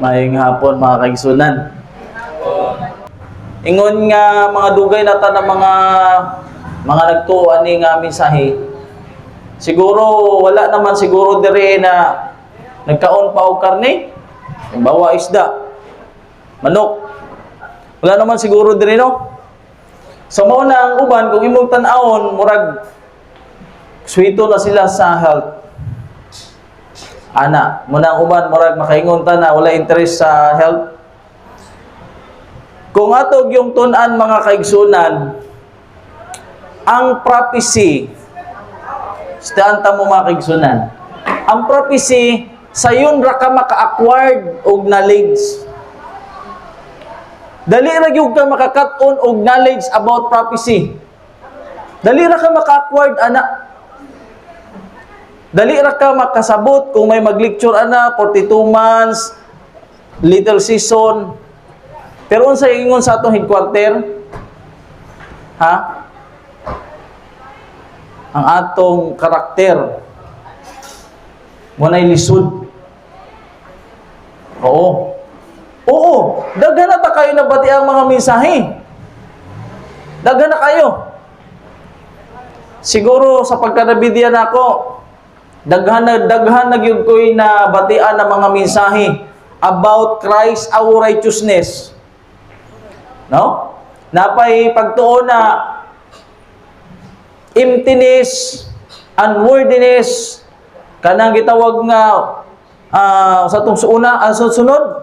Maayong hapon mga kaigsunan. Ingon nga mga dugay nata na mga nagtuan ni nga mensahe. Siguro wala naman siguro dire na nagkaon pa og karne. Bawa isda. Manok. Wala naman siguro dire no. So mao na ang uban kung imong tan-awon murag suwito na sila sa health. Ana, muna ang uban murag makaingon ta na wala interest sa health. Kung atog yung tun-an mga kaigsunan, ang prophecy, staan ta mo mga kaigsunan, ang prophecy, sayon ra ka maka-acquired og knowledge. Dali ra gyud ka makakat-on og knowledge about prophecy. Dali ra ka maka-acquired, ana. Dali ra ka makasabot kung may mag-lecture, ana, 42 months, little season. Pero unsa ingon sa atong headquarter? Ha? Ang atong karakter munay lisod. Oo. Oo, daghan na ta kayo nabati ang mga mensahe. Daghan na kayo. Siguro sa pagkanabidian ako, daghan na gyud ko'y nabatian ng mga mensahe about Christ our righteousness. No? Napay pagtuon na emptiness, unworthiness, kanang gitawag nga sa itong suuna, sunod?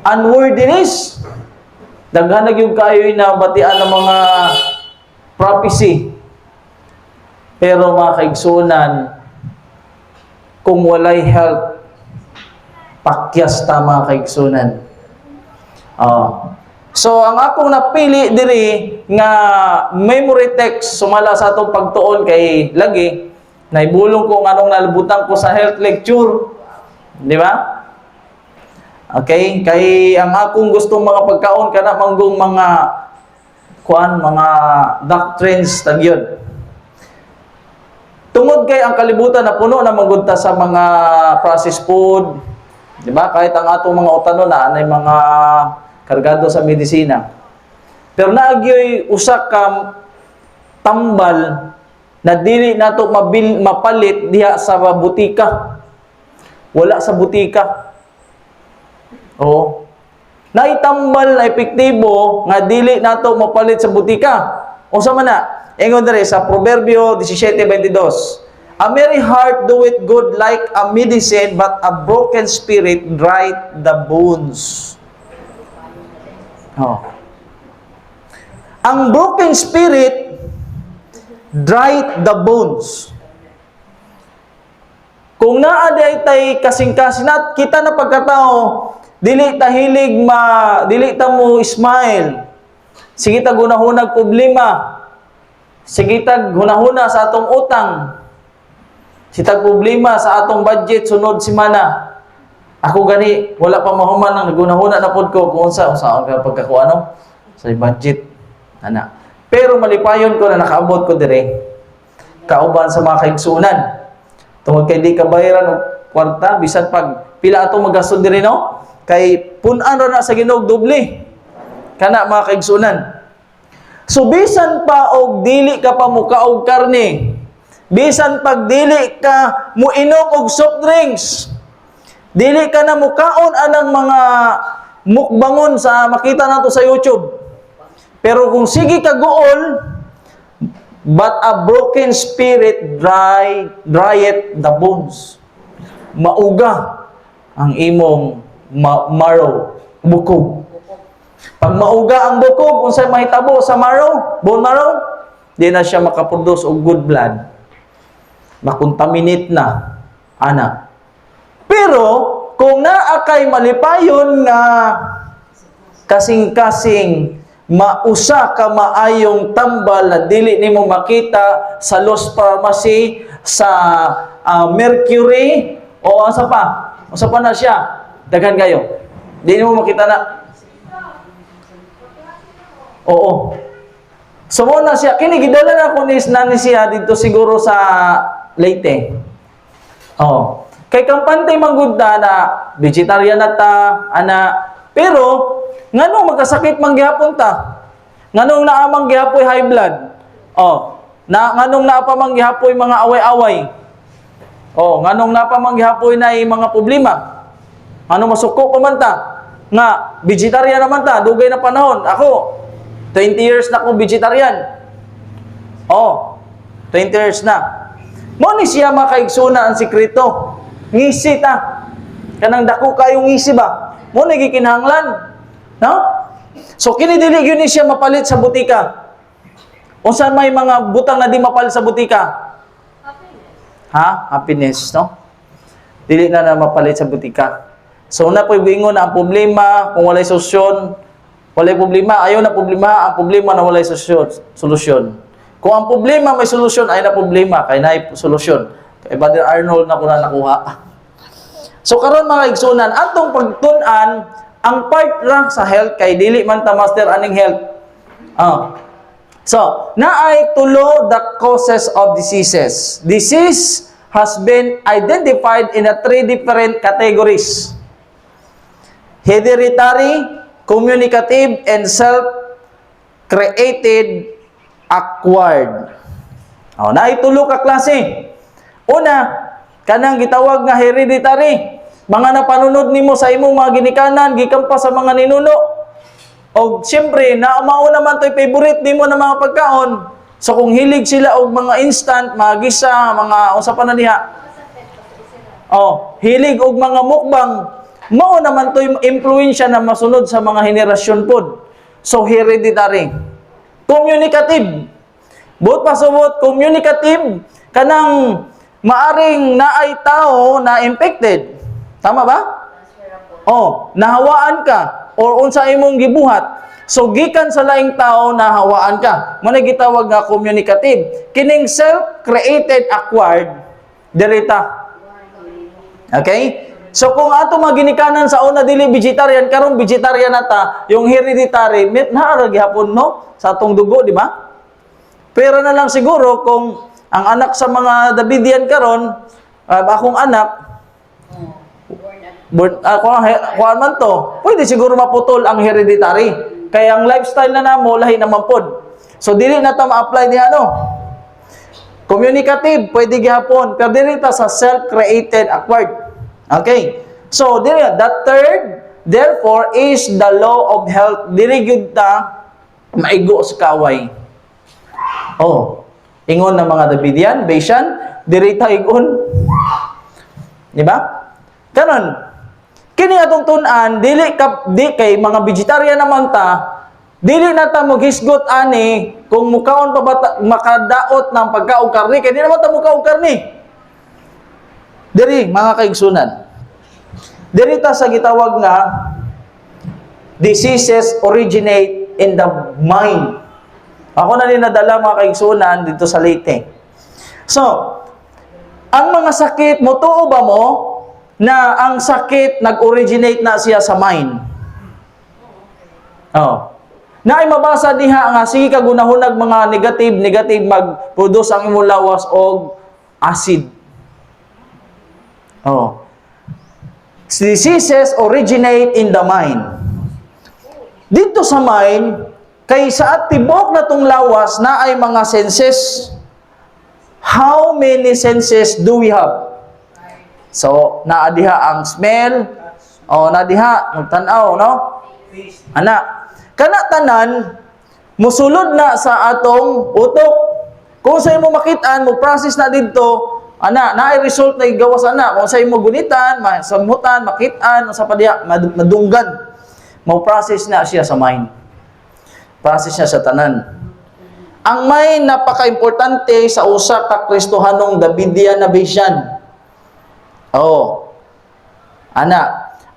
Unworthiness. Daghan na gyud kayo na batian ng mga prophecy. Pero mga kaigsunan, kung walay health, pakyas ta mga kaigsunan. So, ang akong napili diri nga memory text sumala sa atong pagtuon kay lagi, naibulong ko anong nalibutan ko sa health lecture. Di ba? Okay? Kay ang akong gustong mga pagkaon kana manggong mga mga doctrines tagyod. Tungod kay ang kalibutan na puno na manggudta sa mga processed food, di ba? Kahit ang atong mga utano na anay mga kargado sa medisina. Pero naagyoy usa ka tambal na dili nato mapalit diha sa butika. Wala sa butika. Oo. Naitambal na epektibo nga dili nato mapalit sa butika. Unsa man na? Ingon diri sa Proverbio 17:22. A merry heart doeth good like a medicine, but a broken spirit drieth the bones. Oh. Ang broken spirit drieth the bones. Kung naa di tay kasing-kasing nat kita na pagkatao, dili ta hilig dili ta mo smile. Sige ta gunahunag problema. Sige ta hunahuna sa atong utang. Sitag problema sa atong budget sunod semana. Ako gani wala pa mahuman nang nagunahuna na pod ko kung unsaon ka pagkakuano sa budget ana. Pero malipayon ko na nakaabot ko dire kauban sa mga kaigsunan. Tungod kay di ka bayaran og kwarta bisan pag pila atong magastos dire no? Kay pun-an ra na sa Ginoo doble. Kana mga kaigsunan. So bisan pa og dili ka pa mukaog karne, bisan pag dili ka muinom og soft drinks, dili ka na mukaon anang mga mukbangon sa makita nato sa YouTube. Pero kung sige ka guol, but a broken spirit drieth the bones. Mauga ang imong marrow, bukog. Pag mauga ang bukog, unsay mahitabo sa marrow, bone marrow, di na siya makaproduce og good blood. Makontaminate na, ana. Pero, kung naa kay malipayon nga kasing-kasing mausa ka maayong tambal na dili nimo makita sa Lowe's Pharmacy, sa Mercury, o asa pa na siya, daghan kayo. Di nimo makita na. Oo. So mo na siya, kini gidala na ko ni siya dito siguro sa Leyte. Oh. Kay kampante manggunda na vegetarian na ta, ana. Pero nganong magkasakit man gihapon ta? Nganong naamang gihapoy high blood? Oh, nganong naapamang gihapoy mga away-away? Oh, nganong naapamang gihapoy na mga problema? Ano masuko pa man ta? Nga vegetarian naman ta, dugay na panahon. Ako 20 years na ako vegetarian. Oh, 20 years na. Mo ni siya makaigsunan ang sikreto. Ngisi ta. Kanang dako kayong ngisi ba? Mo na gikinahanglan. No? So kini dili gyud ni siya mapalit sa butika. Unsa may mga butang na di mapalit sa butika? Happiness. Ha? Happiness, no? Dili na mapalit sa butika. So na po'y bingon na ang problema kung walay solusyon. Walay problema, ayaw na problema, ang problema na walay solusyon. Kung ang problema may solusyon, ay na problema, kaya na solusyon. Kay Brother Arnold na ko na nakuha. So karon mga igsunan, atong pagtun-an ang part ra sa health kay dili man ta master aning health. So, naay tulo the causes of diseases. Disease has been identified in 3 different categories. Hereditary, communicative, and self-created, acquired. Naay tulo ka klase. Una, kanang gitawag nga hereditary. Mga napanunod nimo sa imong mga ginikanan, gikan pa sa mga ninuno. O siyempre, naamao naman to'y favorite nimo na mga pagkaon. So kung hilig sila og mga instant, mga gisa, mga unsa pa na niya. Hilig og mga mukbang, mao naman to'y impluwensya na masunod sa mga henerasyon pod. So hereditary. Communicative. Buot pa subot, communicative, kanang maaring naay tao na infected. Tama ba? Nahawaan ka or unsa imong gibuhat. So gikan sa laing tao nahawaan ka. Mo na gitawag nga communicative. Kining self-created acquired dirita. Okay? So kung ato maginikanan sa una dili vegetarian karon vegetarian nata, yung hereditary naara gihapon no sa atong dugo, di ba? Pero na lang siguro kung ang anak sa mga Davidian karon, akong anak kuan man to, pwede siguro maputol ang hereditary. Kaya ang lifestyle na namo lahi naman pod. So dili na ta ma-apply ni communicative pwede gihapon, pero dili ta sa self-created acquired. Okay? So dili the third therefore is the law of health. Dili gyud ta maigo sa kaway. Ingon ng mga Davidian, Bayesian, dili ta igon. Di ba? Karon kini atong tun-an di kay mga vegetarian naman ta, dili na ta maghisgot ani kung mukaon pa ba makadaot ng pagkaog karne kay di naman ta mukaog karne. Diri mga kaigsunan. Diri ta sa gitawag nga diseases originate in the mind. Ako na din nadala mga kaigsunan dito sa Leyte. So, ang mga sakit mo tuo ba mo na ang sakit nag-originate na siya sa mind. Na ay mabasa diha nga sige ka gunahunag mga negative mag-produce ang imong lawas og acid. Diseases originate in the mind. Dito sa mind, kay sa tibok na tong lawas na ay mga senses. How many senses do we have? So, naadiha ang smell, naadiha, magtanaw, no? Kana tanan, musulod na sa atong utok. Kung sa imo makitaan, mo process na dito, naay result na igawas kung sa imo gunitan, samutan, makitaan, sa padiha, madunggan. Mo process na siya sa mind. Process niya sa tanan. Ang mind napaka-importante sa usa ka Kristohanong Davidian na Bayesian.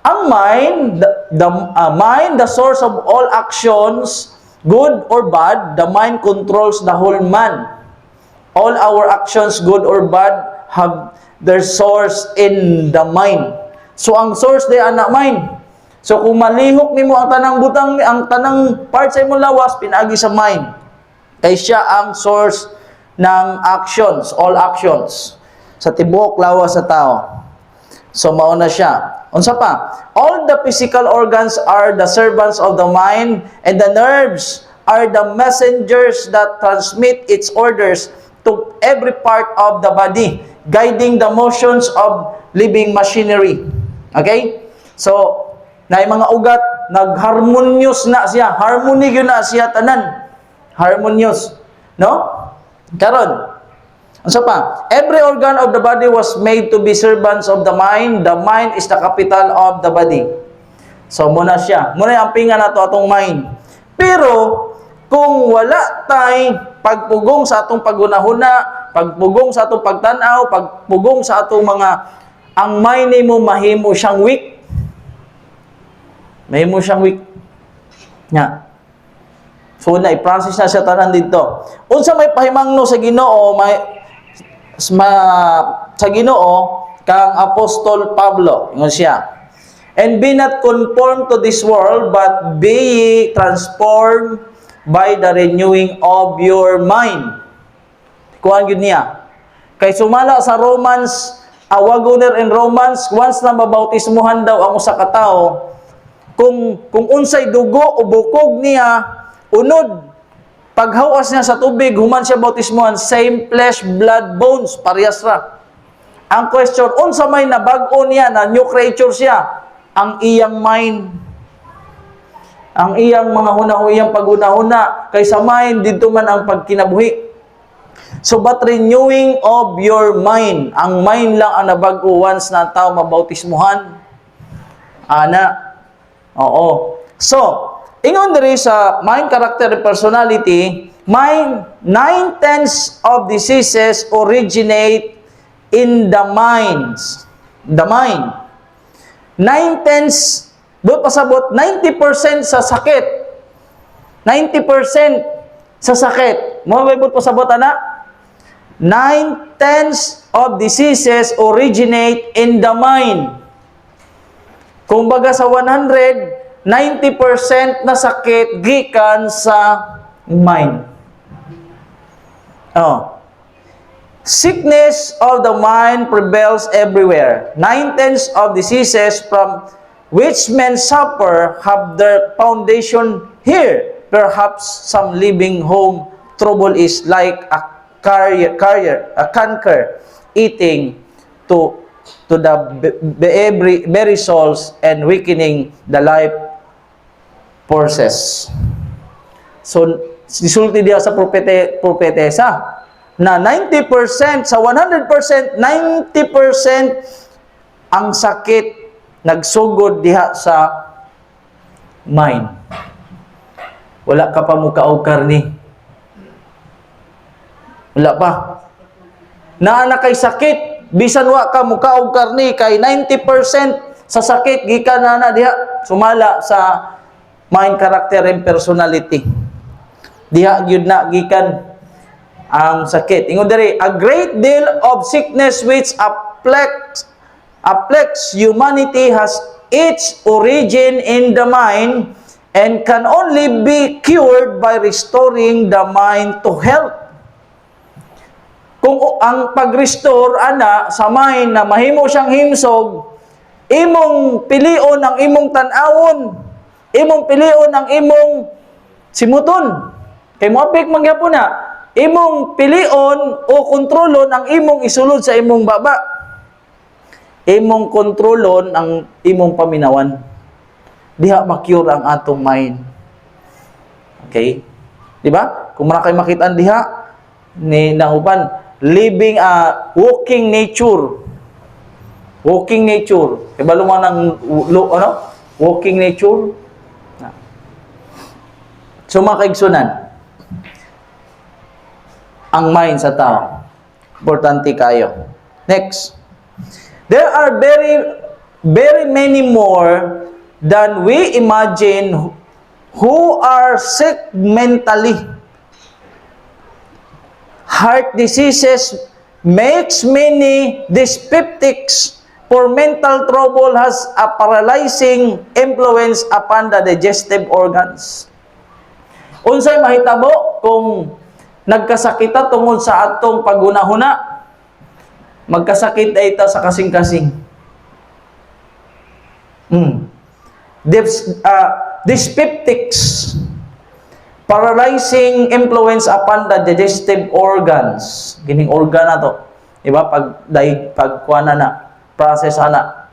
Ang mind, the source of all actions, good or bad, the mind controls the whole man. All our actions, good or bad, have their source in the mind. So, ang source di mind. So, kung malihok nimo ang tanang butang, ang tanang part sa imong lawas, pinagi sa mind. Kaya siya ang source ng actions, all actions, sa tibuok lawas sa tao. So mao na siya. Unsa pa? All the physical organs are the servants of the mind, and the nerves are the messengers that transmit its orders to every part of the body, guiding the motions of living machinery. Okay? So, na mga ugat, nag-harmonious na siya. Harmony yun na siya tanan. Harmonious. No? Karon, so pa, every organ of the body was made to be servants of the mind. The mind is the capital of the body. So, muna siya. Muna yung ampingan na to atong mind. Pero, kung wala tay pagpugong sa atong pagunahuna, pagpugong sa atong pagtanaw, pagpugong sa atong mga, ang mind mo mahimo siyang weak. Mahimo siyang weak. Nya. So, na-i-process na siya tanan dito. Unsa may pahimangno sa Ginoo, sa Ginoo kang Apostol Pablo, ingon siya. And be not conformed to this world, but be ye transformed by the renewing of your mind. Kuan gyud niya. Kay sumala sa Romans, wagoner in Romans, once na mabautismuhan daw ang usa ka tawo, kung unsay dugo o bukog niya unod, paghawas niya sa tubig, human siya bautismuhan, same flesh, blood, bones, parehas ra. Ang question, unsa may nabag-o niya, na new creature siya? Ang iyang mind. Ang iyang mga hunahuyang paghunahuna, kaysa mind, dito man ang pagkinabuhi. So, but renewing of your mind, ang mind lang ang nabag-o once na tao mabautismuhan. Ana. Oo. So, ingon diri sa mind, character, and personality, 9/10 of diseases originate in the minds. The mind. 9/10, doon pasabot, 90% sa sakit. 90% sa sakit. Mo ba pasabot ana? 9/10 of diseases originate in the mind. Kung baga sa 100, 90% na sakit gikan sa mind. Oh. Sickness of the mind prevails everywhere. 9/10 of diseases from which men suffer have their foundation here. Perhaps some living home trouble is like a canker eating to the very souls and weakening the life forces. So, disulti diya sa propetesa na 90% sa 100%, 90% ang sakit nagsugod diha sa mind. Wala ka pa mukaog karni. Wala pa. Naa kay sakit, bisan wa ka mukaog karni kay 90% sa sakit gikan na diha sumala sa mind, character, and personality. Diha gyud na gikan ang sakit. Ingon diri, a great deal of sickness which afflicts humanity has its origin in the mind and can only be cured by restoring the mind to health. Kung ang pag-restore ana sa mind na mahimo siyang himsog, imong pilion ang imong tan-awon, imong pilion ang imong simuton. Kay moapik mangyapon na, imong pilion o kontrolon ang imong isulod sa imong baba. Imong kontrolon ang imong paminawan. Diha ma-cure ang atong mind. Okay? Di ba? Kung mara kay makitaan diha ni nahuban, living a walking nature. Walking nature. Kay balo man ang walking nature. So makaigsunan ang mind sa tao. Importante kayo. Next. There are very many more than we imagine who are sick mentally. Heart diseases makes many dyspeptics, for mental trouble has a paralyzing influence upon the digestive organs. Unsay mahitabo kung nagkasakita tungod sa atong paghunahuna? Magkasakit ay ita sa kasing-kasing. Dyspeptics, paralyzing influence upon the digestive organs. Gining organ na to. Diba? Pagkuana na, process na.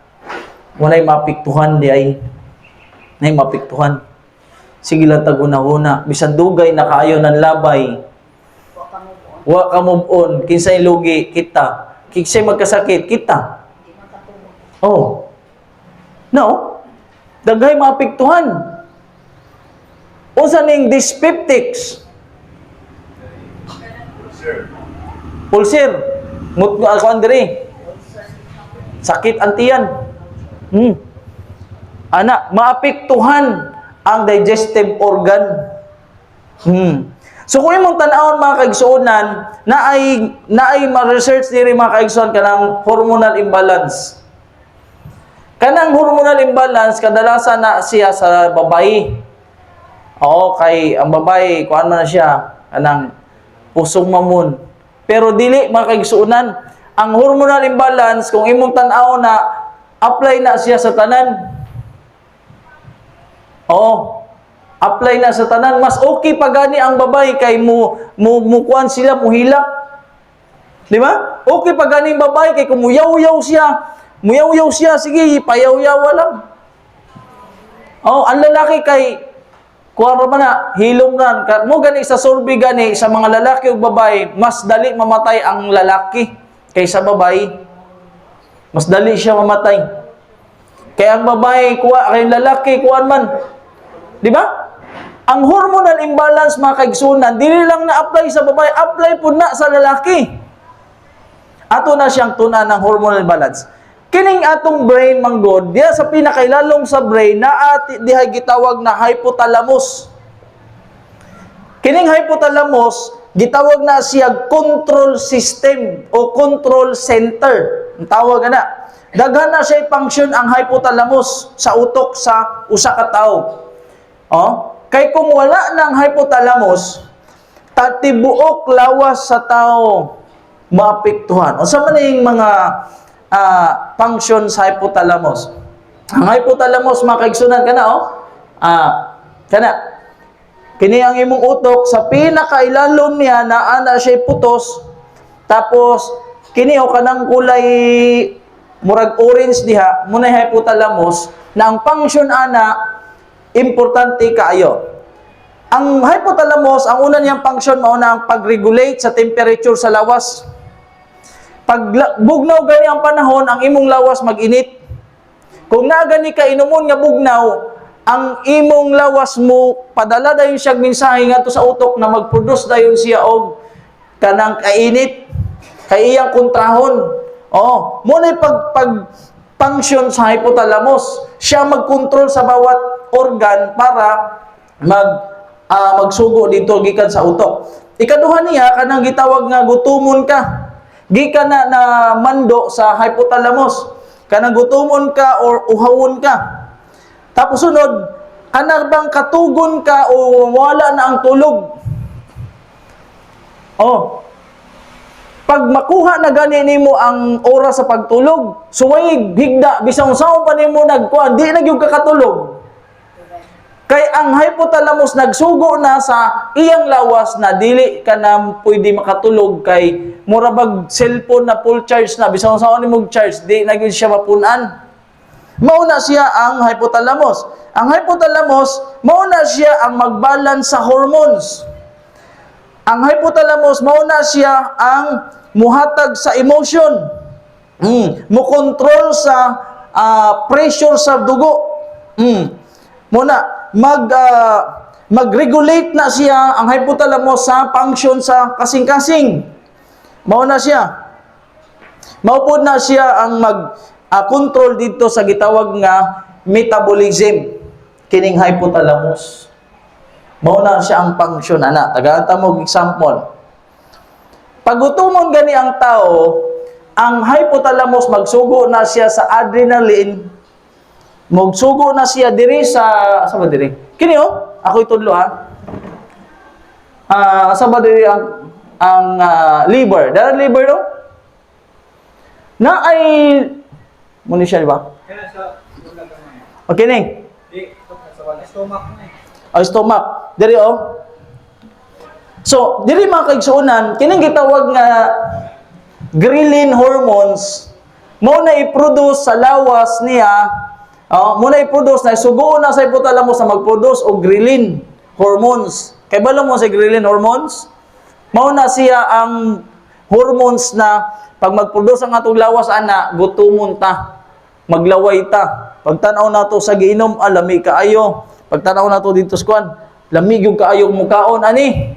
Wala'y mapiktuhan di ay. Nay mapiktuhan. Sige lang taguna-una. Bisan dugay na kaayo ng labay. Wa ka move on. Kinsay lugi, kita. Kinsay magkasakit, kita. Oh. No? Daghay mapiktuhan. Unsa ning dyspeptics? Pulsir. Ngut nga ako diri. Sakit ang tiyan. Ana, maapektuhan ang digestive organ. So kung imong tan-awon mga kaigsuonan, naay ma-research diri mga kaigsuon kanang hormonal imbalance. Kanang hormonal imbalance kadalasan na siya sa babae. Oo, kay ang babae, kuan man na siya, kanang pusong mamon. Pero dili mga kaigsuonan, ang hormonal imbalance, kung imong tan-aw na, apply na siya sa tanan. Oo, apply na sa tanan. Mas okay pa gani ang babae kay kuan sila, muhilak. Di ba? Okay pa gani ang babae kay kung muyaw-yaw siya, sige, payaw-yawa lang. Oo, ang lalaki kay kuwara man na, hilom ran. Mo gani sa survey gani, sa mga lalaki o babae, mas dali mamatay ang lalaki kaysa babae. Mas dali siya mamatay. Kaya ang babae, kay lalaki, kuwan man. Di ba? Ang hormonal imbalance, mga kaigsunan, dili lang na-apply sa babae, apply po na sa lalaki. Ato na siyang tuna ng hormonal balance. Kining atong brain manggod, diya sa pinakailalom sa brain na diha gitawag na hypothalamus. Kining hypothalamus, gitawag na siya control system o control center. Ang tawag na. Daghan na siya function ang hypothalamus sa utok sa usa ka tawo. Kay kung wala ng hypothalamus, tatibuok lawas sa tao maapektuhan. Unsa man ning mga function sa hypothalamus. Ang hypothalamus, mga kaigsunan kana kana. Kini ang imong utok sa pinakailalom niya na ana siya putos. Tapos kini kanang kulay murag orange diha, muna hypothalamus na ang function ana importante kaayo. Ang hypothalamus, ang una niyang function mao na ang pag-regulate sa temperature sa lawas. Pag bugnaw gani ang panahon, ang imong lawas mag-init. Kung nagani ka inumon nga bugnaw, ang imong lawas mo padala dayon siya mensahe ngadto sa utok na mag-produce dayon siya og kanang kainit kay iyang kontrahon. Mo na pag function sa hypothalamus, siya mag-control sa bawat organ para magsugo dito gikan sa utok. Ikaduha niya kanang gitawag nga gutumon ka. Gikan na mando sa hypothalamus. Kanang gutumon ka or uhawon ka. Tapos sunod, kanang bang katugon ka o wala na ang tulog. Pag makuha na gani nimo ang oras sa pagtulog, suway higda bisang saon pa nimo nagkuan, di na gyud ka katulog. Kay ang hypothalamus nagsugo na sa iyang lawas na dili ka na pwede makatulog kay mura bag cellphone na full charge na bisan sa nimo charge di na gyud siya mapunan. Mao na siya ang hypothalamus. Ang hypothalamus mao na siya ang magbalance sa hormones. Ang hypothalamus mao na siya ang muhatag sa emotion. Mo control sa pressure sa dugo. Muna mag-regulate na siya ang hypothalamus sa function sa kasing-kasing. Mao na siya. Maupod na siya ang mag-control dito sa gitawag nga metabolism. Kining hypothalamus. Mao na siya ang function ana. Tagaanta mo example. Pag gutumon gani ang tao, ang hypothalamus magsugo na siya sa adrenaline. Magsugo na siya diri sa ba diri? Kini ako itudlo sa ba diri ang liver. Dara liver no? Na ay muni siya di ba? Okay ning. Oh, stomach. Diri oh. So, diri mga kaigsuonan, kining gitawag nga ghrelin hormones mo na i-produce sa lawas niya, mo na i-produce na sugo na sa hypothalamus na mag-produce og ghrelin hormones. Kay balo mo sa ghrelin hormones? Mao na siya ang hormones na pag mag-produce ang atong lawas ana, gutumon ta, maglaway ta. Pagtanaw nato sa giinom, lami kaayo. Pagtanaw nato dito sa kuan, lamig yung kaayo mukaon ani.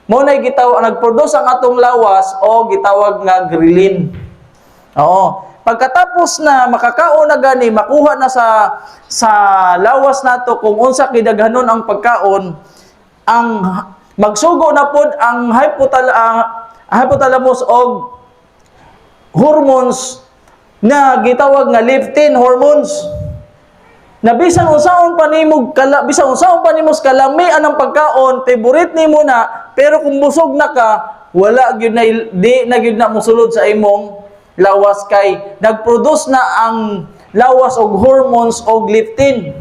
Mo na gitawag nag-produce ang atong lawas o gitawag nga ghrelin. Oo. Pagkatapos na makakaon na gani, makuha na sa lawas nato kung unsa kidaghanon ang pagkaon, ang magsugo na pod ang hypothalamus og hormones na gitawag nga leptin hormones. Na bisan unsaon pa nimo kalami anang pagkaon, favorite nimo na, pero kung busog na ka, wala gyud na di na gyud na mosulod sa imong lawas kay nagproduce na ang lawas og hormones og leptin.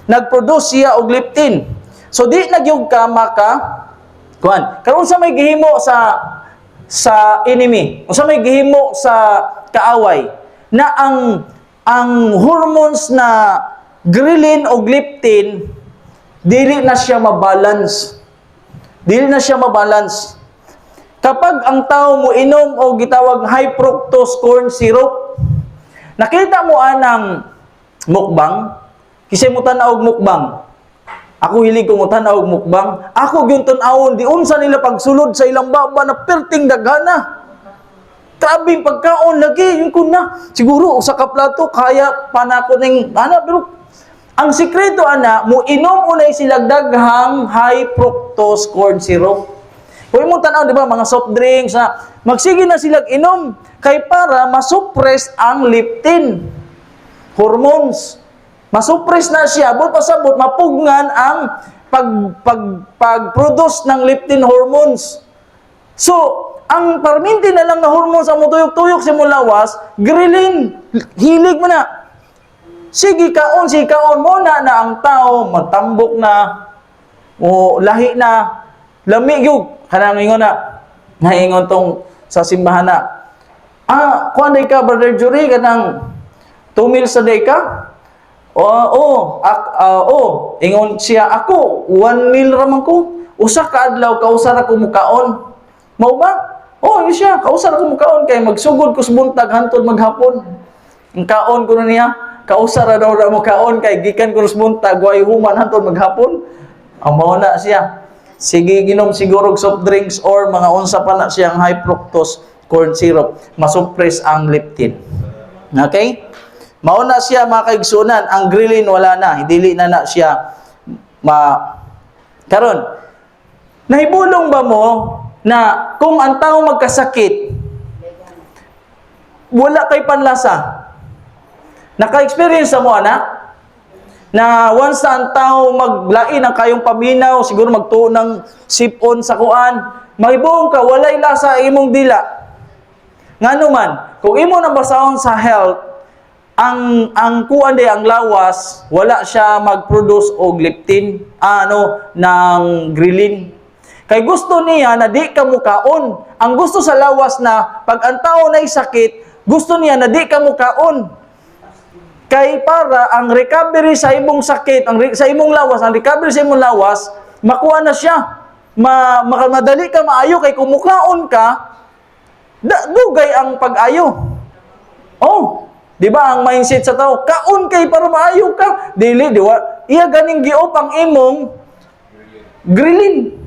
Nagproduce siya og leptin. So di na gyud ka maka kuan. Karon sa may gihimo sa enemy, unsa may gihimo sa kaaway na ang hormones na ghrelin o leptin dili na siya mabalance. Dili na siya mabalance. Kapag ang tao mo inom o gitawag high fructose corn syrup, nakita mo anang mukbang, kisay mo tan-aw og mukbang. Ako hilig ko mo tan-aw og mukbang. Ako gyud tan-awon di unsa nila pagsulod sa ilang baba na perting daghana. Grabing pagkaon lagi, yun ko na. Siguro, usa ka plato, kaya pa na ako ng, pero ang sikreto, mo inom unay sila daghang high fructose corn syrup. Kung mo tanaw, di ba, mga soft drinks, magsige na sila inom, kay para masuppress ang leptin hormones. Masuppress na siya, but pasabot, mapugnan ang pag-produce ng leptin hormones. So, ang parminti na lang na hormones ang mutuyok-tuyok sa mulawas, ghrelin, hilig mo na. Sige kaon mo na ang tao, matambok na, o lahi na, lamig yung, kanang ingon na, naingon tong sa simbahan na, kuan day ka, Brother Jury, kanang 2 meals a day ka? Ingon siya, ako, 1 meal raman ko, usa ka adlaw, kausar ako mukaon. Mao ba? Yun siya, kausar ako mukaon, kay magsugod ko sa buntag, hantod maghapon. Ang kaon ko na niya, kausar na daw mo kaon, kay gikan ko sa buntag, way human, hantod maghapon. Ang mao na siya. Sige, ginom siguro soft drinks or mga unsa pa na siyang high fructose corn syrup, masuppress ang leptin. Okay? Mao na siya mga kaigsunan, ang ghrelin wala na, dili na siya karon. Nahibulong ba mo na kung ang tao magkasakit, wala kay panlasa? Naka-experience mo, na once na ang tao maglain ang kayong paminaw, siguro magtuon ng sipon sa kuan, mahibong ka, walay lasa imong dila. Ngano man, kung imo nang basahon sa health, ang kuan day ang lawas, wala siya mag-produce og leptin, ng ghrelin. Kay gusto niya na di ka mukaon. Ang gusto sa lawas na pag ang tao na'y sakit, gusto niya na di ka mukaon. Kay para ang recovery sa imong sakit, sa imong lawas, ang recovery sa imong lawas, makuha na siya. Madali ka maayo kay kung mukaon ka, dugay ang pag-ayo. Di ba ang mindset sa tao, kaon kay para maayo ka. Dili, diwa. Iya ganing giop ang imong ghrelin.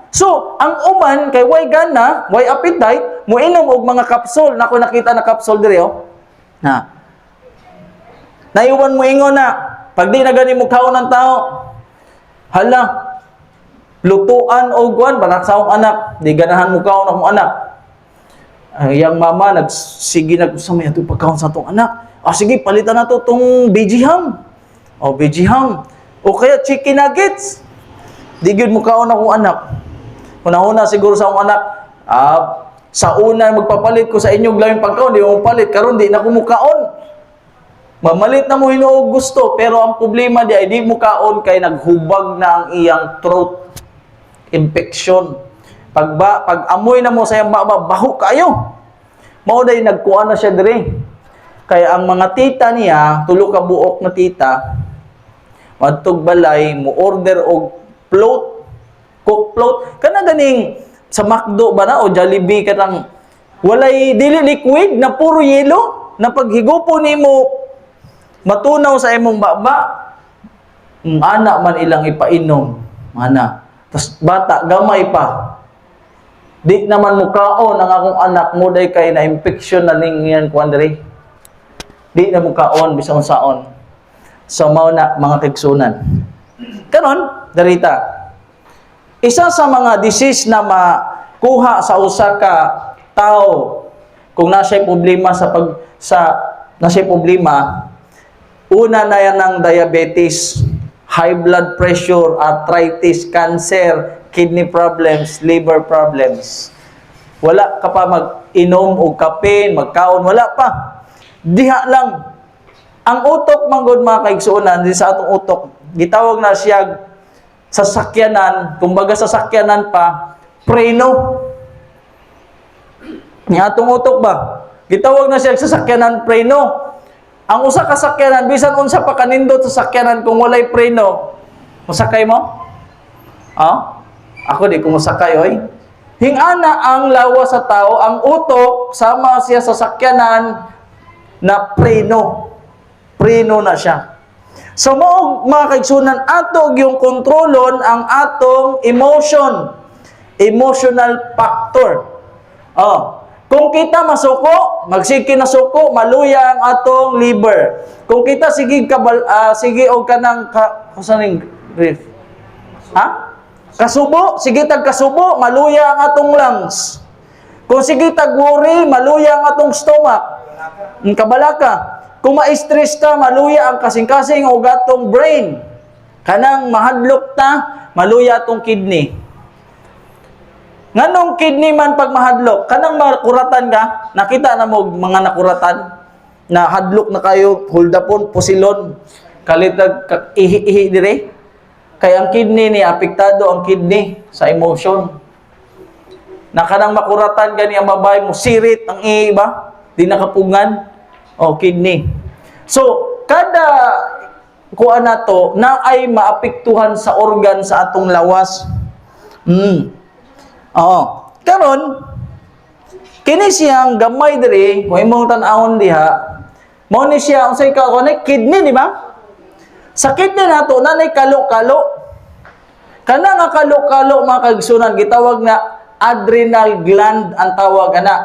So, ang uman, kay way gana, way appetite, muinom og mga kapsul. Nako nakita na kapsul diri, naiwan mo ingon na, pag di na gani mo kaon ng tao, hala, lutuan o guwan, banaksaong anak, di ganahan mo kaon akong anak. Yang mama, sige nagsamay ito pagkaon sa itong anak. Sige, palitan na ito itong veggie ham. Veggie ham. O kaya chicken nuggets. Di gyud mo kaon akong anak. Una-una siguro sa akong anak, sa una magpapalit ko sa inyong laming pagkaon, di mo palit, karon di na ko mukaon. Mamalit na mo hinuog gusto, pero ang problema di ay di mo kaon kay naghubag na ang iyang throat infection. Pag amoy na mo sa iyang baba, baho kayo. Mao day nagkuha na siya dire. Kaya ang mga tita niya, tulo ka buok na tita, madtog balay mo order og float, cook float. Kana ganing sa McDo ba na o Jollibee kanang walay dili liquid na puro yelo na paghigupon nimo matunaw sa imong baba, ana man ilang ipainom. Ana. Tas bata, gamay pa. Di naman mukaon ang akong anak mo day kay na infection na ning yan kuandre. Di na mukaon bisan unsaon. So mao na mga kaigsunan. Karon, darita. Isa sa mga disease na makuha sa usa ka tao kung nasa'y problema nasa'y problema. Una na yan ng diabetes, high blood pressure, arthritis, cancer, kidney problems, liver problems. Wala ka pa mag-inom o kape, magkaon, wala pa. Diha lang. Ang utok, manggod mga kaigsuunan, din sa atong utok, gitawag na siya sasakyanan, kumbaga sasakyanan pa, preno. Ni atong utok ba? Gitawag na siya sasakyanan preno. Ang usa ka sakyanan bisan unsa pa kanindot sa sakyanan kung walay preno, musakay mo? Ako di ko musakay oy. Hingana ang lawas sa tao, ang utok sama siya sa sakyanan na preno. Preno na siya. So mo mga kaigsunan ato yung kontrolon ang atong emotion. Emotional factor. Kung kita masuko, magsige na suko, maluya ang atong liver. Kung kita sige og kanang kusaning grief. Kasubo, sige tag kasubo, maluya ang atong lungs. Kung sige tag worry, maluya ang atong stomach. Kabalaka. Kung ma-stress ka, maluya ang kasing-kasing o atong brain. Kanang mahadlok ta, maluya atong kidney. Nganong kidney man pag mahadlok, kanang makuratan ka, nakita na mo mga nakuratan, na hadlok na kayo, huldapon, pusilon, kalitag, ihi dire. Kaya ang kidney ni, apektado ang kidney sa emotion. Na kanang makuratan gani ang babae mo, sirit ang ihi ba? Di nakapungan, kidney. So, kada kuha na to, na ay maapektuhan sa organ sa atong lawas. Karon kini siyang gamay diri, kung imong tan-awon diha, mao ni siya unsay ka connect kidney, di ba? Sa kidney nato nanay kalo-kalo. Kana nga kalo-kalo mga kaigsunan gitawag na adrenal gland ang tawag ana.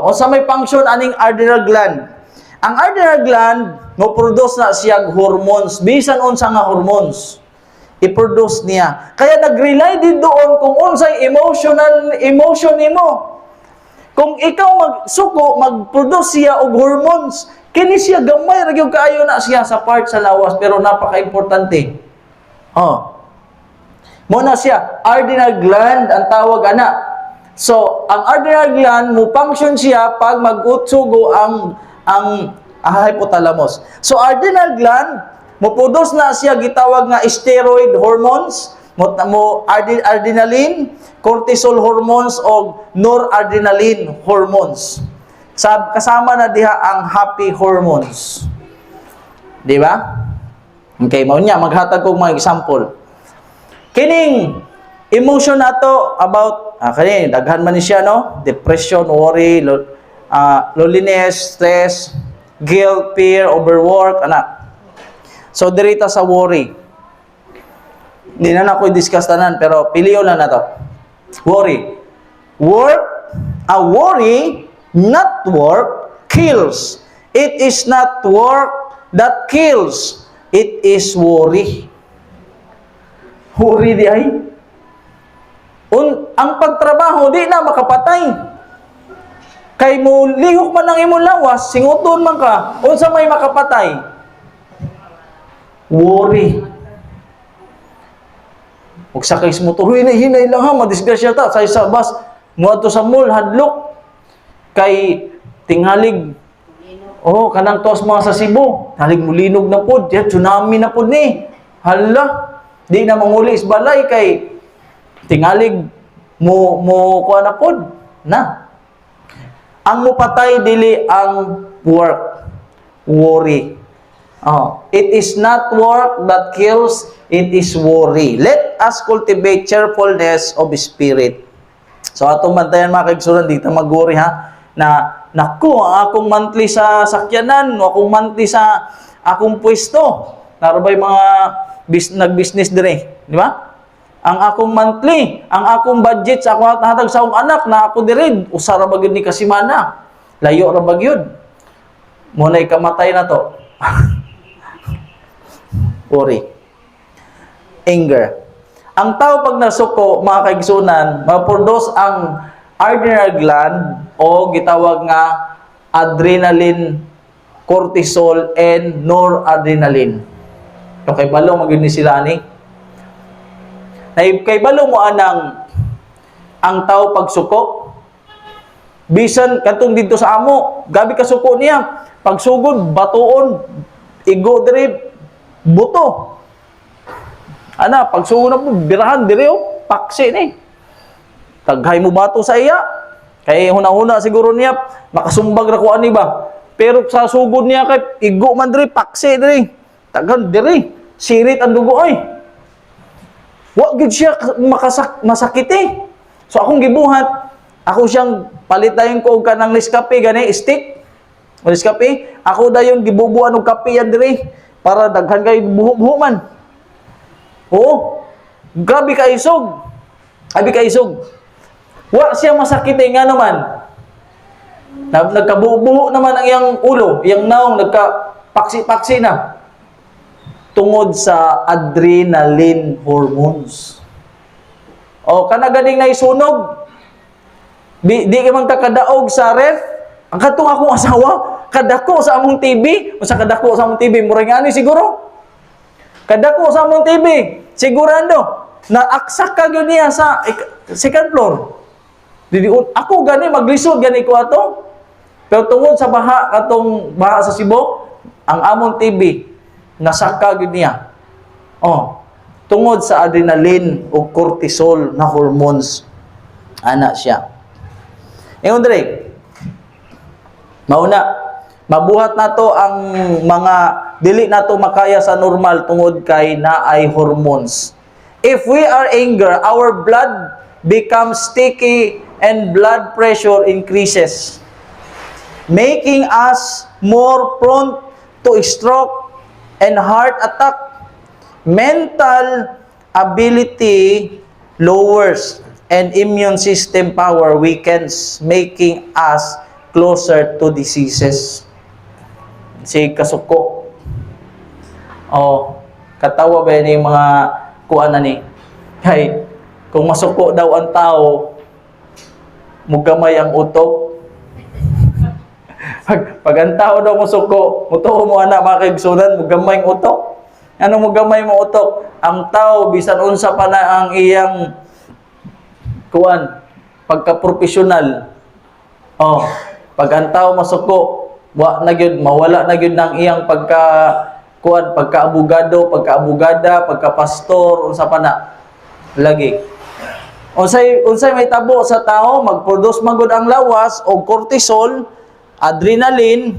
Unsa may function aning adrenal gland? Ang adrenal gland mo produce na siya hormones, bisan unsa nga hormones i-produce niya. Kaya nag-rely din doon kung unsay emotion nimo. Kung ikaw magsuko, mag-produce siya og hormones, kini siya gamay ra gyud kaayo na siya sa part sa lawas pero napaka-importante. Muna siya adrenal gland ang tawag ana. So, ang adrenal gland mo function siya pag mag-utsugo ang hypothalamus. So, adrenal gland mo-produce na siya gitawag nga steroid hormones, adrenaline, cortisol hormones o noradrenaline hormones. Kasama na diha ang happy hormones. Di ba? Okay, mao niya maghatag kog mga example. Kining emotion nato about kani daghan man ni siya no, depression, worry, loneliness, stress, guilt, fear, overwork, ana. So, dirita sa worry. Hindi na ako i-discuss tanan, pero piliyo lang na to. Worry. Worry, not work, kills. It is not work that kills. It is worry. Worry di ay. Ang pagtrabaho, di na makapatay. Kay mo, lihok man ang imong lawas, singuton man ka, unsa may makapatay? Worry. Huwag sakay sa motor, hinay lang ha, madisgrasya ta, sa bus, muadto sa mall, hadlok, kay tinghalig, Oh, kanang tos mga sa Cebu. Halig mulinog na pod. Yan, tsunami na pod ni. Hala. Di na manguli is balay kay tingalig kuha na pod. Na. Ang mupatay dili ang worry. Oh, it is not work that kills, it is worry. Let us cultivate cheerfulness of spirit. So atong bantayan mga kaigsunan, di ta mag-worry ha, na naku, ang akong monthly sa sakyanan, o akong monthly sa akong pwesto. Narabay mga nag-business dire, di ba? Ang akong monthly, ang akong budget sa akong hatag sa akong anak na ako dire, usara ba gyud ni kasimana. Layo ra ba gyud? Muna'y kamatay na to. Worry. Anger. Ang tao pag nasuko, mga kaigsunan, maproduce ang adrenal gland o gitawag nga adrenaline, cortisol, and noradrenaline. Okay, balo magyud ni sila ni. Kay balo mo anang ang tao pag suko, bisan katong dito sa amo, gabi ka suko niya, pagsugod batuon, igo diri buto. Ana, pagsugod na po, birahan diri o, paksi ni. Taghay mo bato sa iya. Kay huna-huna siguro niya, makasumbag na kuan ni ba. Pero sa sugod niya kay igo man diri, paksi diri. Taghan diri, sirit ang dugo ay. Wa gid siya masakit eh. So akong gibuhat, ako siyang palitayon ko og kanang Nescafe gani stick. O Nescafe, ako dayon gibubuan og kape yan diri para daghan kay buho-buho man. Oo. Grabe ka isog. Grabe ka isog. Wa siya masakit eh nga naman. Nagkabuho naman ang iyang ulo, iyang naong nagka-paksi-paksi na. Tungod sa adrenaline hormones. O, kanaganing na isunog. Di ka man kakadaog sa ref. Ang katong akong asawa, kadako sa among TV. O sa kadako sa among TV, murang nga ni siguro. Kadako sa among TV. Sigurado, naaksak ka yun niya sa second floor. Ako gani, maglisod gani ko ato. Pero tungod sa atong baha sa Cebu, ang among TV, nasaka yun niya. Oh, tungod sa adrenaline o cortisol na hormones, ana siya. Ingon dire, mauna, mabuhat nato ang mga dili nato makaya sa normal tungod kay naay hormones. If we are anger, our blood becomes sticky and blood pressure increases, making us more prone to stroke and heart attack. Mental ability lowers and immune system power weakens, making us closer to diseases. Si kasuko. Oh, katawa ba ni mga kuan na ni? Kay kung masuko daw ang tao, mugamay ang utok. pag ang tao daw masuko, mutuo mo ana mga kaigsunan, mugamay ang utok. Ano mugamay mo utok? Ang tao bisan unsa pa na ang iyang kuan pagka-professional. Oh, pag ang tao masuko, mawala na gyud nang iyang pagka-abogado, pagka-abogada, pagka-pastor, unsa pa na. Lagi. Unsay may tabo sa tao, mag-produce magud ang lawas og cortisol, adrenaline,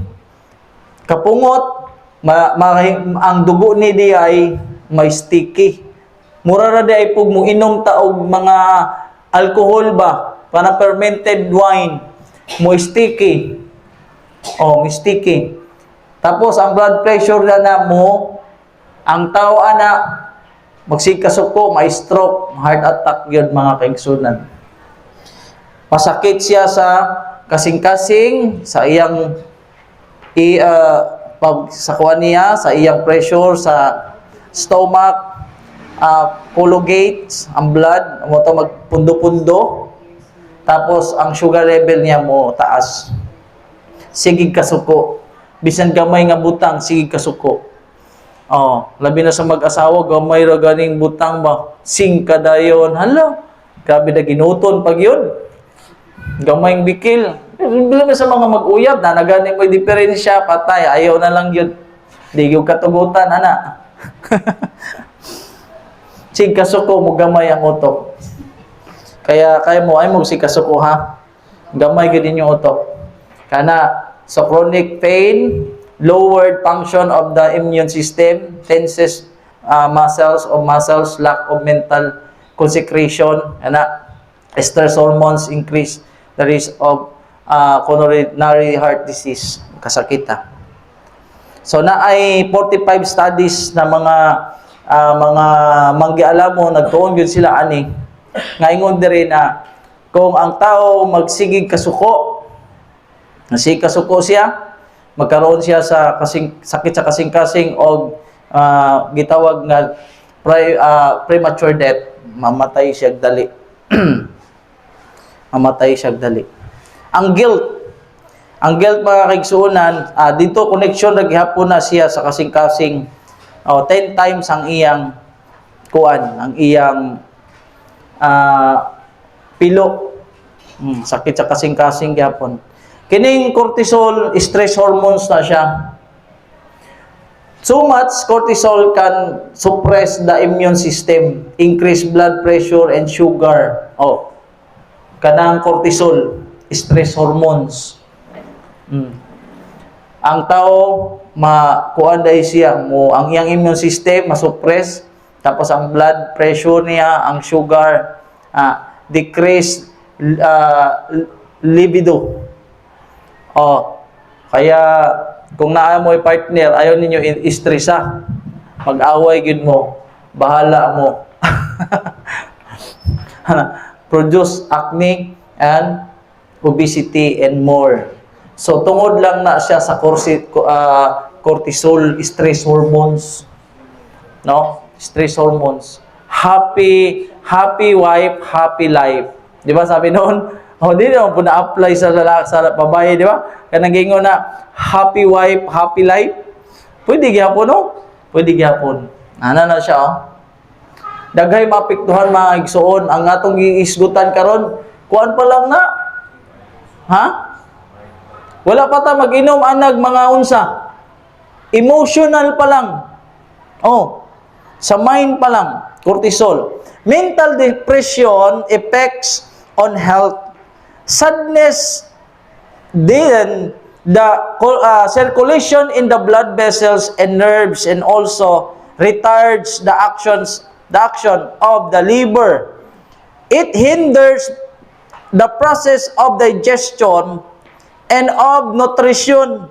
kapungot, ang dugo ni di ay may sticky. Mura ra di ay pug mo inom ta og mga alcohol ba, para fermented wine, mo sticky. Oh, sticky. Tapos ang blood pressure na mo, ang tao ana magsikasuko, may stroke, heart attack yun mga kaigsunan. Pasakit siya sa kasing-kasing, sa iyang sa kuha niya, sa iyang pressure, sa stomach, collogates, ang blood, mo to magpundo-pundo. Tapos ang sugar level niya mo taas. Sigig kasuko. Bisan gamay nga butang, sigig kasuko. Oh, labi na sa mag-asawa, gamay ra ganing butang ba, sing kadayon. Hala, grabe na ginuton pag yun. Gamayng bikil. Bilang sa mga mag-uyab na nagani mo diferensya, patay, ayaw na lang yun. Di yung katugutan, ana. Sig kasuko mo gamay ang utok. Kaya mo ay mo si kasuko ha. Gamay gid yung utok. Kana so chronic pain, lowered function of the immune system, tenses muscles, lack of mental concentration, ana, stress hormones increase the risk of coronary heart disease, kasakita. So na ay 45 studies na mga manggialam mo nagtuon gyud sila ani nga ingon diri na kung ang tao magsigig kasuko, siya, magkaroon siya sa sakit sa kasing-kasing o gitawag nga premature death, mamatay siya dali. Mamatay siya dali. Ang guilt mga kaigsuonan, dito connection naghihapon na siya sa kasing-kasing 10 times ang iyang ang iyang pilo. Sakit sa kasing-kasing gihapon. Kining cortisol, stress hormones na siya. So much cortisol can suppress the immune system, increase blood pressure and sugar. Kanang cortisol, stress hormones. Ang tao makuan dai siya mo ang iyang immune system masuppress, tapos ang blood pressure niya, ang sugar, decrease libido. Kaya kung naa mo partner, ayaw ninyo i-stressa. Mag-away gid mo, bahala mo. Produce acne and obesity and more. So tungod lang na siya sa cortisol, stress hormones. No? Stress hormones. Happy wife, happy life. Di ba sabi noon? Di naman po na-apply sa babae, di ba? Kanang gingon na, happy wife, happy life. Pwede gyapon, no? Pwede gyapon. Ana na siya, Daghay mapiktuhan mga igsuon. Ang atong giisgutan karon, kuan pa lang na. Ha? Wala pa ta mag-inom anag mga unsa. Emotional pa lang. Sa mind pa lang, cortisol. Mental depression effects on health. Sadness, then the circulation in the blood vessels and nerves, and also retards the action of the liver. It hinders the process of digestion and of nutrition,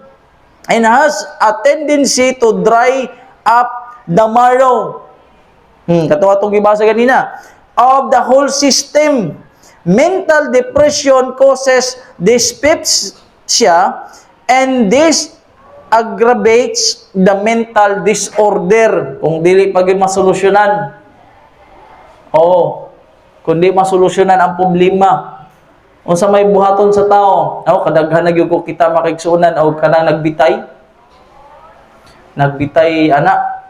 and has a tendency to dry up the marrow. Katuwa itong ibasa kanina. Of the whole system. Mental depression causes dyspepsia, and this aggravates the mental disorder. Kung dili pag masolusyonan. Kung di masolusyonan ang problema. Unsa may buhaton sa tao. Kadaghan na gyud ko kita makigsuonan o kanang nagbitay. Nagbitay, anak.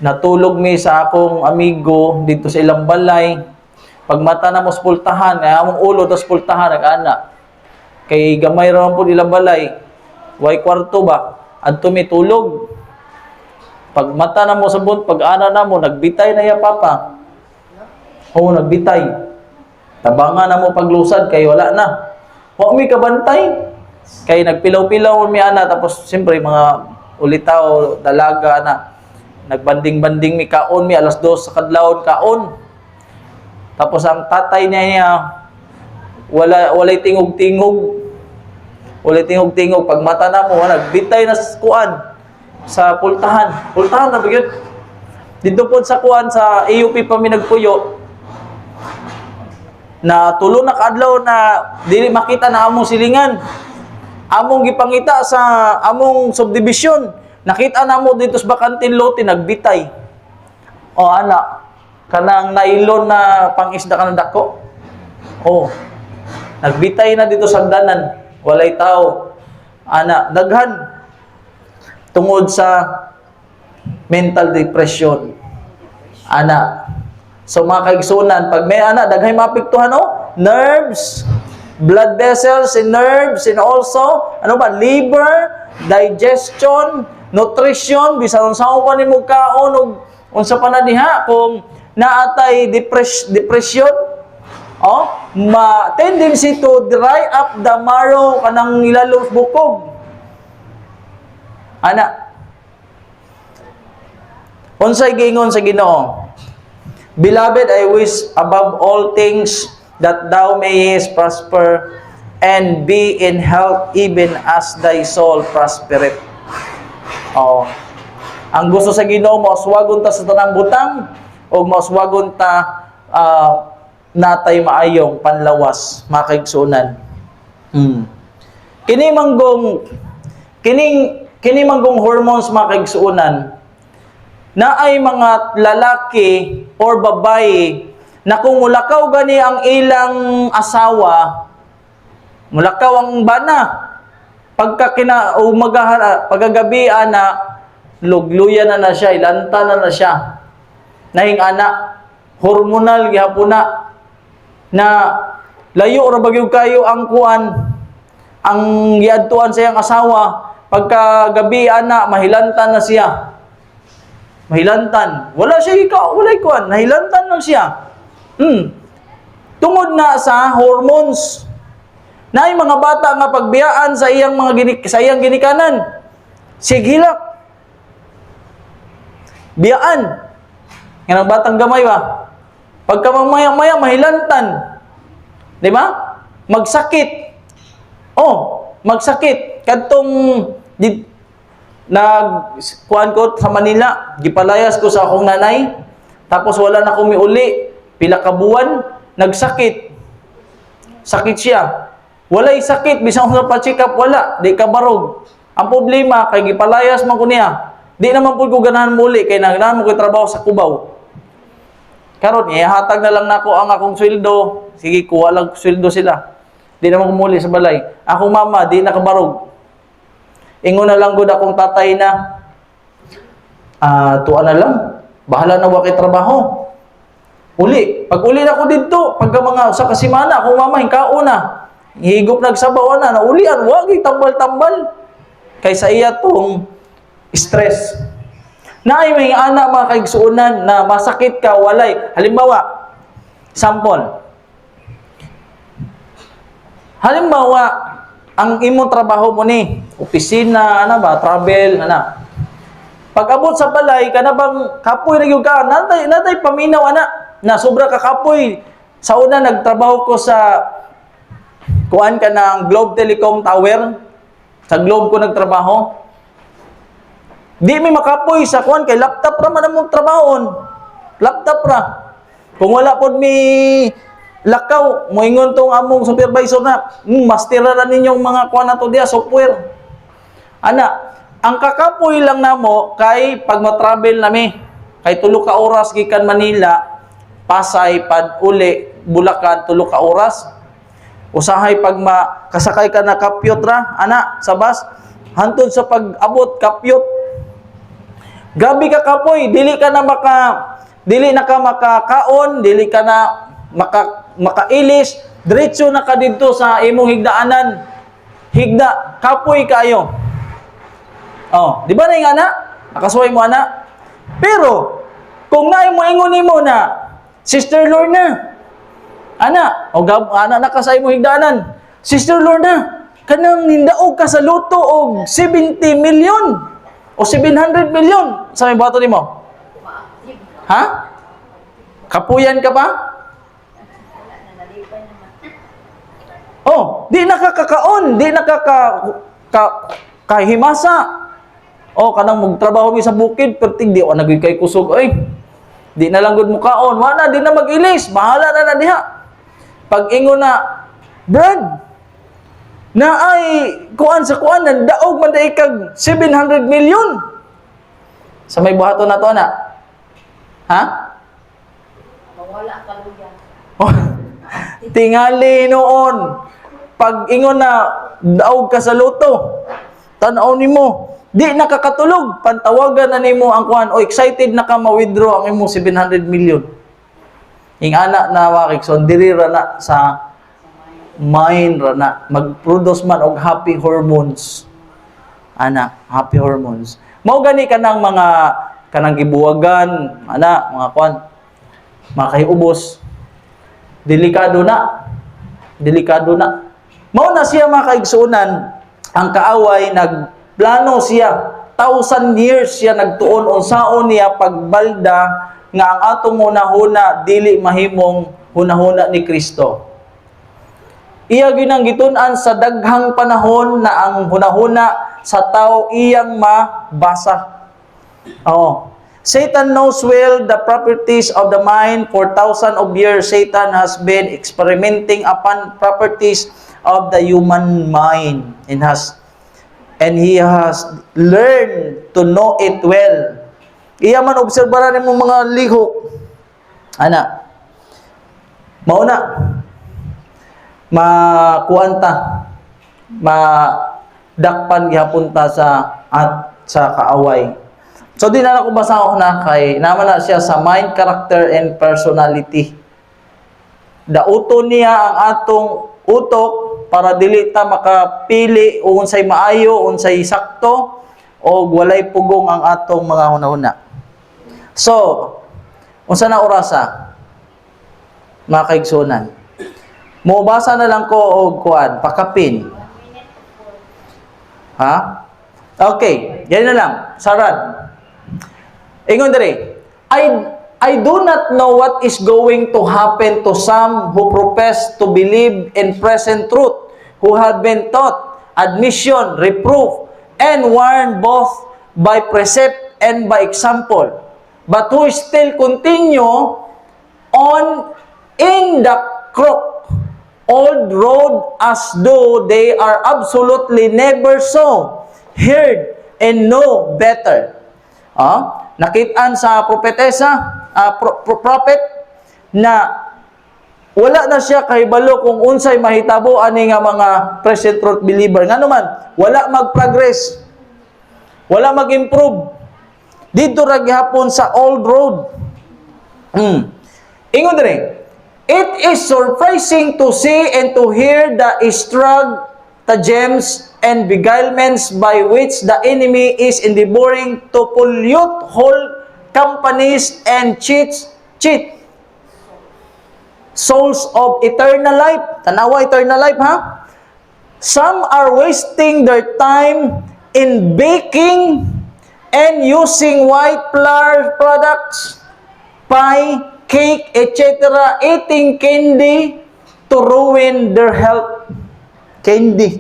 Natulog mi sa akong amigo dito sa ilang balay. Pag mata na mo spultahan, among ulo tas spultahan nag-ana. Kay gamay ra po ilang balay. Way kwarto ba? Adto mi tulog. Pag mata na mo sabon, pag ana na mo nagbitay na ya papa. Nagbitay. Tabangan na mo paglusad kay wala na. Wa mi kabantay. Kay nagpilaw-pilaw mi ana, tapos siyempre mga ulitaw, dalaga na. Nagbanding-banding mi kaon mi alas 2 sa kadlawon kaon. Tapos ang tatay niya walay tingog-tingog. Walay tingog-tingog. Pag mata na mo, nagbitay na sa kuan, sa pultahan. Pultahan na bigyan. Dito po sa kuan, sa AUP pa mi nagpuyo, na tulo na kaadlaw na dili makita na among silingan. Among gipangita sa among subdivision. Nakita na mo dito sa bakantin lote, nagbitay. Anak. Kanang nailon na pangisda ka ng dako. Nagbitay na dito sa danan. Walay tao. Daghan. Tungod sa mental depression. So mga kaigsunan, pag may daghay mapiktuhan, nerves, blood vessels, and nerves, and also, ano ba, liver, digestion, nutrition, bisan unsa pa nimo kaon ug unsa pa na diha kung naatay depression, tendency to dry up the marrow kanang ilalong bukog. Ana. Unsay giingon sa Ginoo? Beloved, I wish above all things that thou mayest prosper and be in health even as thy soul prospereth. Ang gusto sa Ginoo, mauswagon ta sa tanang butang o mauswagon ta natay maayong panlawas, mga kaigsunan. Kini manggong hormones, mga kaigsuunan, na ay mga lalaki or babae na kung mulakaw gani ang ilang asawa, mulakaw ang bana, pagkagabi na, lugluya na siya, ilanta na siya, nahing ana, hormonal gihapuna, na layo ra bagyog kayo ang kuan, ang giadtuan sa iyang asawa, pagkagabi ana, mahilantan na siya. Mahilantan. Wala siya walay kuan, nahilantan lang siya. Tungod na sa hormones. Na ay mga bata nga pagbiyaan sa iyang ginikanan. Sigilak. Biyaan. Nga ng batang gamay ba? Pagka mamaya-maya mahilantan. Di ba? Magsakit. Magsakit. Kadtong kuan ko sa Manila, gipalayas ko sa akong nanay, tapos wala na akong miuli, pila ka buwan, nagsakit. Sakit siya. Walay sakit, bisang sa pa-check up, wala, di ka barog. Ang problema, kay gipalayas man ko niya, di naman po ko ganahan muli, kay naganahan mo ko trabaho sa Cubao. Karon, ihatag na lang nako ang akong sweldo, sige, kuha lang sweldo sila. Di naman ko muli sa balay. Akong mama, di nakabarog. Ingon na lang gud akong tatay na, tuwa na lang, bahala na wakay trabaho. Uli, pag uli na ko dito, pagka mga sa kasimana, akong mama, hingkauna, higop nagsabaw na, naulian, wagi tambal-tambal. Kaysa iya tong stress. Na ay may anak mga kaigsuunan na masakit ka, walay. Halimbawa, sample. Halimbawa, ang imong trabaho mo ni, opisina, travel, Pag abot sa balay, kanabang kapoy na yung ka, natay paminaw, na sobra ka kapoy. Sa una, nagtrabaho ko sa, kuan ka ng Globe Telecom Tower. Sa Globe ko nagtrabaho. Di may makapoy sa kuan, kay laptop ra man among trabahon. Laptop ra. Kung wala pod mi lakaw, moingon tong among supervisor na, master na ninyong mga kuan na to diya, software. Ang kakapoy lang namo kay pag ma-travel nami, kay 3 ka oras gikan Manila, Pasay, uli, Bulacan, 3 ka oras. Usahay pag makasakay ka na kapyot ra, sa bus, hantod sa pag-abot kapyot. Gabi ka kapoy, dili na ka makakaon, dili ka na makailis, diretso na ka dito sa imong higdaanan. Higda, kapoy kayo. Di ba na yung nakasuway mo Pero, kung naay mo ingon mo na, Sister Lorna, nakasay mo higdaanan, Sister Lorna, kanang nindaog ka sa loto og 70 million o 700 million. Sa may bato nimo? Ha? Kapuyan ka ba? Di nakakakaon, di kahimasa. Kanang magtrabaho mi sa bukid, perting di nagay kay kusog Di na lang gud mo kaon, wala di na mag-ilis, bahala na diha. Pag ingon na, Brad, na ay kuan daog man dai kag 700 million. Sa may buhaton na to Ha? Wala ka luyan. Tingali noon. Pag ingon na daog ka sa loto, tan-aw nimo, di nakakatulog, pantawagan na nimo ang kuan, excited na ka ma-withdraw ang imong 700 million. Ing anak na wakikson, dirira na sa mind rana mag-produce man og happy hormones. Happy hormones. Mao gani kanang mga kanang gibuwagan, mga kwan, mga kahiubos. Delikado na. Mao na siya mga kaigsuunan, ang kaaway nagplano siya. 1,000 years siya nagtuon unsaon niya pagbalda nga ang atong hunahuna dili mahimong hunahuna ni Kristo. Iya ginang gitun-an sa daghang panahon na ang hunahuna sa tao iyang mabasa. Satan knows well the properties of the mind. For thousands of years, Satan has been experimenting upon properties of the human mind and he has learned to know it well. Iya man obserbaran mo mga lihok. Mauna makuanta, madakpan gihapon ta sa kaaway. So di na ako basahon na kay naman na siya sa mind, character, and personality. Dauto niya ang atong utok para dili ta makapili o unsay maayo, unsay sakto, o walay pugong ang atong mga hunahuna. So, unsa na orasa? Mga kaigsunan. Mubasa na lang ko og kuan, pakapin. Ha? Okay, yan na lang. Sarad. Ingon diri. I do not know what is going to happen to some who profess to believe in present truth, who have been taught admission, reproof, and warned both by precept and by example, but who still continue on in the crooked old road as though they are absolutely never saw, heard, and know better. Nakitaan sa propetesa, prophet, na wala na siya kahibalo kung unsay mahitabo ani nga mga present truth believer. Nga naman, wala mag-progress, wala mag-improve. Dito ra gihapon sa old road. Ingon diri, it is surprising to see and to hear the stratagems and beguilements by which the enemy is endeavoring to pollute whole companies and cheat souls of eternal life. Tanawa eternal life, ha? Some are wasting their time in baking and using white flour products, pie, cake, etc., eating candy to ruin their health. Candy.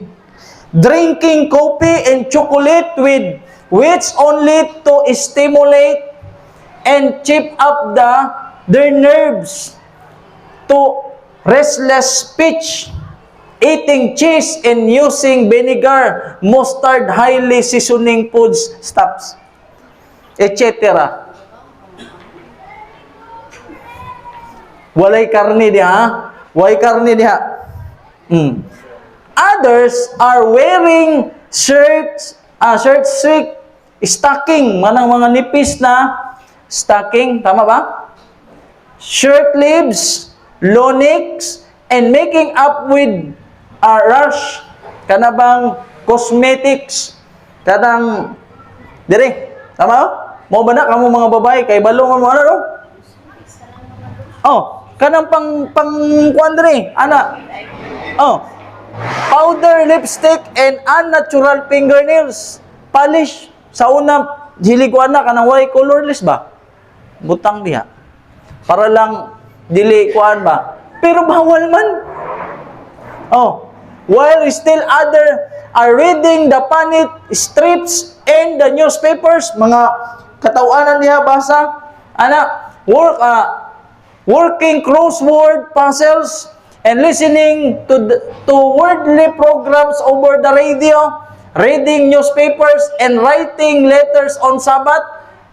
Drinking coffee and chocolate with which only to stimulate and chip up their nerves to restless speech, eating cheese and using vinegar, mustard, highly seasoning foods, stuffs, etc. Walay karne diha, walay karne diha. Others are wearing shirts, stocking, manang mga nipis na stocking, tama ba? Shirt sleeves, low necks, and making up with rush, kanabang cosmetics, kanang dire, tama ba? Mo ba na kamo mga babae kay balong mo ano? Kanang pang kuan dire, powder, lipstick, and unnatural fingernails. Polish. Sa una, hiliguan na kanang white colorless ba? Butang diha. Para lang dili kuan ba? Pero bawal man. While still other are reading the panic strips and the newspapers, mga katawanan diha basa, working crossword puzzles and listening to worldly programs over the radio, reading newspapers and writing letters on Sabbath,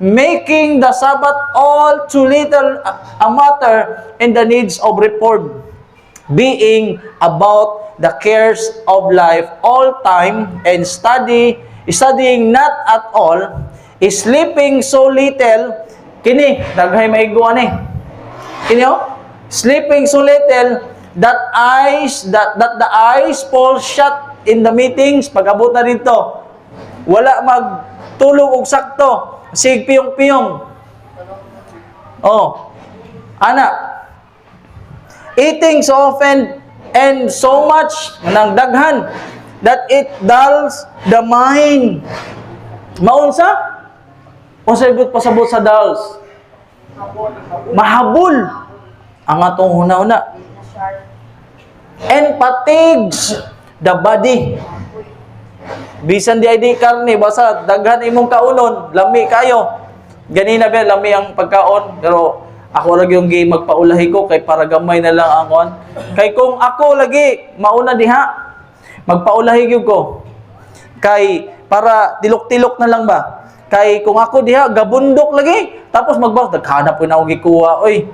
making the Sabbath all too little a matter in the needs of reform, being about the cares of life all time and studying not at all, sleeping so little, kini daghay maigo ani. Kini sleeping so little, that the eyes fall shut in the meetings. Pag-abot na dito, wala magtulog og sakto. Sig piyong-piyong. Oh. Ana. Eating so often and so much nang daghan that it dulls the mind. Maunsa? Unsay good pasabot sa dulls? Mahabol. Ang atong huna-una. And fatigues the body. Bisan di karne, basta daghan imong kaunon, lami kayo. Ganina ba, lami ang pagkaon. Pero ako lagi yung magpaulahi ko, kay para gamay na lang ang on. Kay kung ako lagi, mauna diha, magpaulahi ko. Kay para tilok-tilok na lang ba? Kay kung ako diha, gabundok lagi. Tapos magbawas, naghanap ko na ako gikuha. Oy,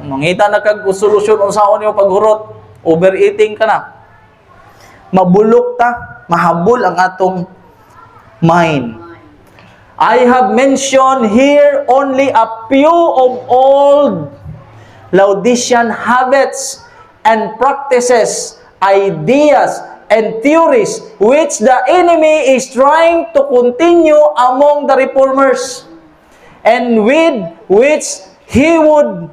mangita na kag solusyon unsaon yung paghurot. Overeating ka na. Mabulok ta, mahabol ang atong mind. I have mentioned here only a few of old Laodicean habits and practices, ideas, and theories which the enemy is trying to continue among the reformers, and with which he would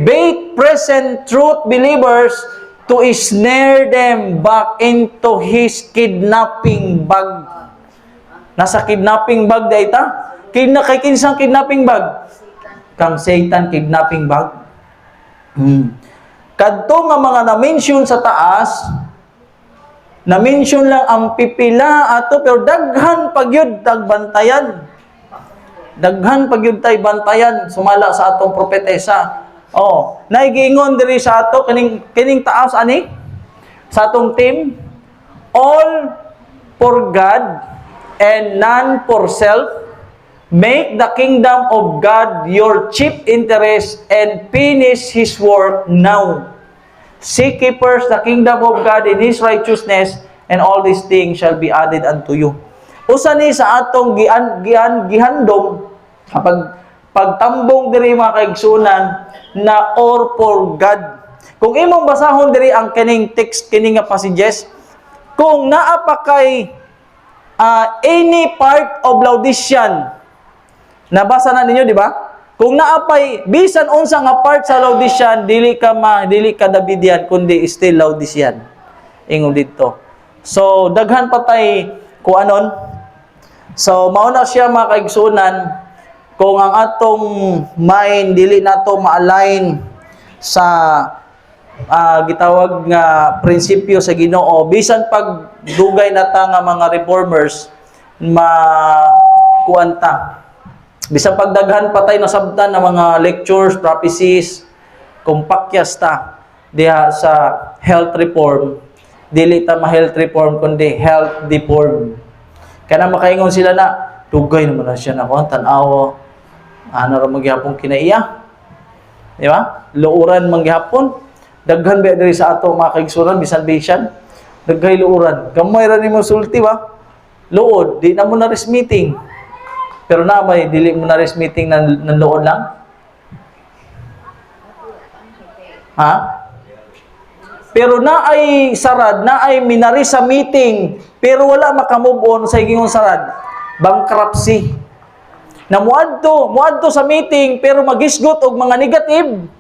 bait present truth believers to snare them back into his kidnapping bag. Nasa kidnapping bag da ita? Kay kinsang kidnapping bag? Kang Satan kidnapping bag. Kadto nga mga na-mention sa taas, na-mention lang ang pipila ato, pero daghan pagyud tagbantayan. Daghan pagyud tay bantayan sumala sa atong propetesa. Naigingon diri sa ato kining taas ani sa atong team, all for God and none for self. Make the kingdom of God your chief interest and finish His work now. Seek ye first the kingdom of God and His righteousness, and all these things shall be added unto you. Usa ni sa atong gihandom kapag pagtambong diri mga kaigsunan na or for God. Kung imong basahon diri ang kining text, kining nga passages, kung naa pa kay any part of Laodicean, nabasa na ninyo, di ba? Kung naapay bisan unsa nga part sa Laodicean, dili ka Davidian kundi still Laodicean. Ingon dito. So daghan patay kuanon. So mao na siya mga kaigsunan, kung ang atong mind dili nato ma-align sa gitawag nga prinsipyo sa Ginoo, bisan pag dugay nata nga mga reformers kuanta. Bisan pagdaghan patay na sabtan ng mga lectures, prophecies, kung pakyas ta diha sa health reform, dili ta ma-health reform kundi health deform. Kana makaingon sila na dugay naman na siya na kon tan-aw ano ra magyapon kinaiya. Di ba? Luuran manggihapon. Daghan ba diri sa ato mga kaigsunan bisan daghay luuran. Gamay ra nimo sulti ba? Luod, di na mo na res meeting. Pero na may dili mo na res meeting ng luod lang. Ha? Pero na ay sarad, na ay minari sa meeting, pero wala makamove on sa iging sarad. Bankruptcy. Na muadto sa meeting pero magisgot og mga negative.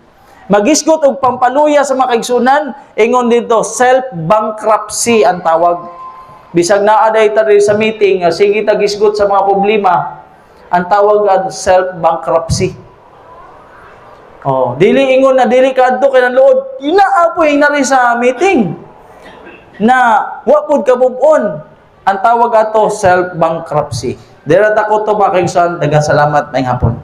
Magisgot og pampaluya sa mga kaigsunan, ingon dito self-bankruptcy ang tawag. Bisag naa day ta sa meeting, sige ta gisgot sa mga problema, ang tawag ad self-bankruptcy. Dili ingon na dili kadto kay nang luod. Inaapoy na rin sa meeting. Na wa pud ka move on. Ang tawag ato self-bankruptcy. Dira ta ko to mga kaigsunan, daghang salamat maayong hapon.